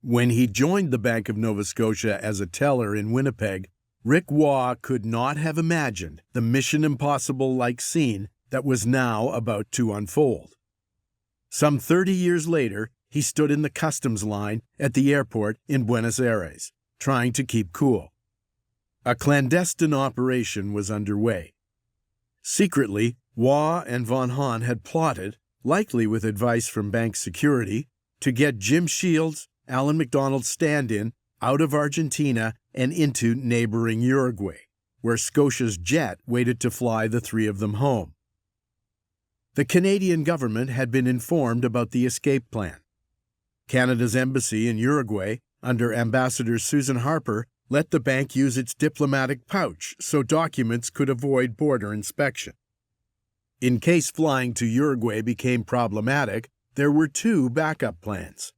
When he joined the Bank of Nova Scotia as a teller in Winnipeg, Rick Waugh could not have imagined the Mission Impossible-like scene that was now about to unfold. Some 30 years later, he stood in the customs line at the airport in Buenos Aires, trying to keep cool. A clandestine operation was underway. Secretly, Waugh and Von Hahn had plotted, likely with advice from bank security, to get Jim Shields, Alan MacDonald's stand-in, out of Argentina and into neighboring Uruguay, where Scotia's jet waited to fly the three of them home. The Canadian government had been informed about the escape plan. Canada's embassy in Uruguay, under Ambassador Susan Harper, let the bank use its diplomatic pouch so documents could avoid border inspection. In case flying to Uruguay became problematic, there were two backup plans.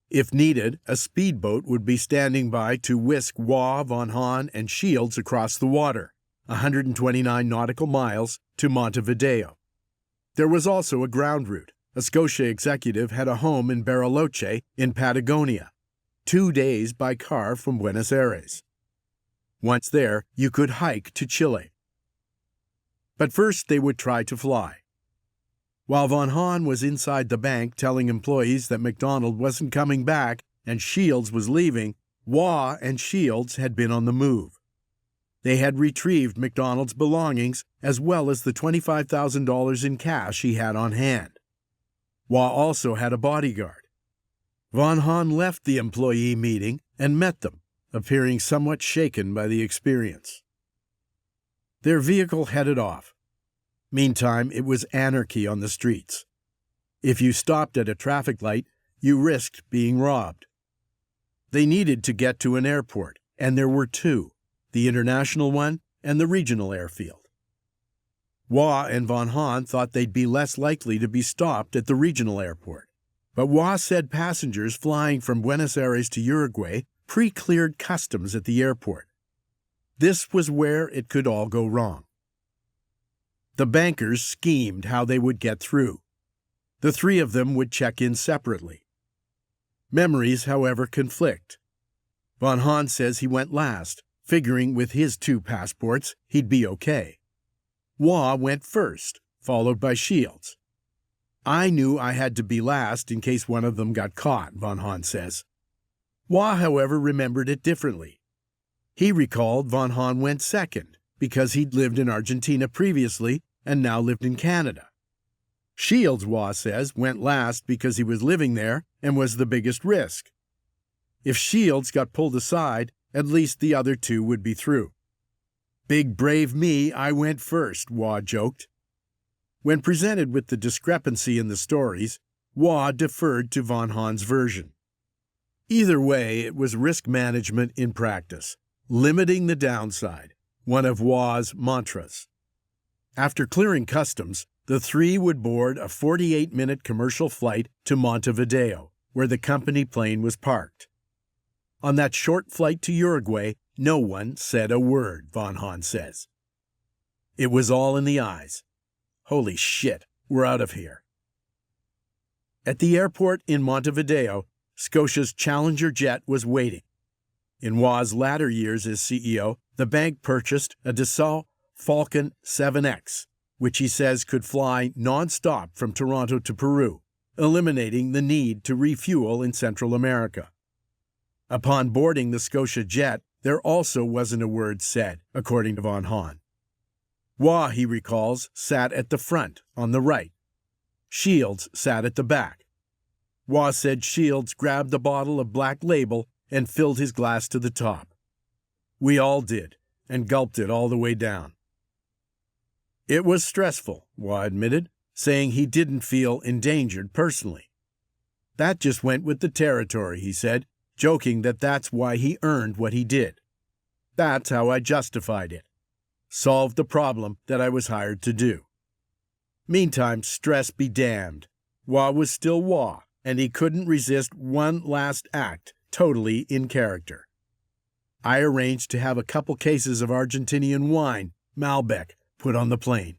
If needed, a speedboat would be standing by to whisk Waugh, Von Hahn, and Shields across the water, 129 nautical miles, to Montevideo. There was also a ground route. A Scotia executive had a home in Bariloche in Patagonia, 2 days by car from Buenos Aires. Once there, you could hike to Chile. But first they would try to fly. While Von Hahn was inside the bank telling employees that MacDonald wasn't coming back and Shields was leaving, Waugh and Shields had been on the move. They had retrieved MacDonald's belongings as well as the $25,000 in cash he had on hand. Waugh also had a bodyguard. Von Hahn left the employee meeting and met them, appearing somewhat shaken by the experience. Their vehicle headed off. Meantime, it was anarchy on the streets. If you stopped at a traffic light, you risked being robbed. They needed to get to an airport, and there were two, the international one and the regional airfield. Waugh and Von Hahn thought they'd be less likely to be stopped at the regional airport, but Waugh said passengers flying from Buenos Aires to Uruguay pre-cleared customs at the airport. This was where it could all go wrong. The bankers schemed how they would get through. The three of them would check in separately. Memories, however, conflict. Von Hahn says he went last, figuring with his 2 passports he'd be okay. Waugh went first, followed by Shields. I knew I had to be last in case one of them got caught, Von Hahn says. Waugh, however, remembered it differently. He recalled Von Hahn went second because he'd lived in Argentina previously and now lived in Canada. Shields, Waugh says, went last because he was living there and was the biggest risk. If Shields got pulled aside, at least the other two would be through. Big brave me, I went first, Waugh joked. When presented with the discrepancy in the stories, Waugh deferred to Von Hahn's version. Either way, it was risk management in practice, limiting the downside, one of Waugh's mantras. After clearing customs, the three would board a 48-minute commercial flight to Montevideo, where the company plane was parked. On that short flight to Uruguay, no one said a word, Von Hahn says. It was all in the eyes. Holy shit, we're out of here. At the airport in Montevideo, Scotia's Challenger jet was waiting. In Waugh's latter years as CEO, the bank purchased a Dassault Falcon 7X, which he says could fly non-stop from Toronto to Peru, eliminating the need to refuel in Central America. Upon boarding the Scotia jet, there also wasn't a word said, according to Von Hahn. Waugh, he recalls, sat at the front, on the right. Shields sat at the back. Waugh said Shields grabbed a bottle of Black Label and filled his glass to the top. We all did, and gulped it all the way down. It was stressful, Waugh admitted, saying he didn't feel endangered personally. That just went with the territory, he said, joking that that's why he earned what he did. That's how I justified it. Solved the problem that I was hired to do. Meantime, stress be damned. Waugh was still Waugh, and he couldn't resist one last act, totally in character. I arranged to have a couple cases of Argentinian wine, Malbec, put on the plane.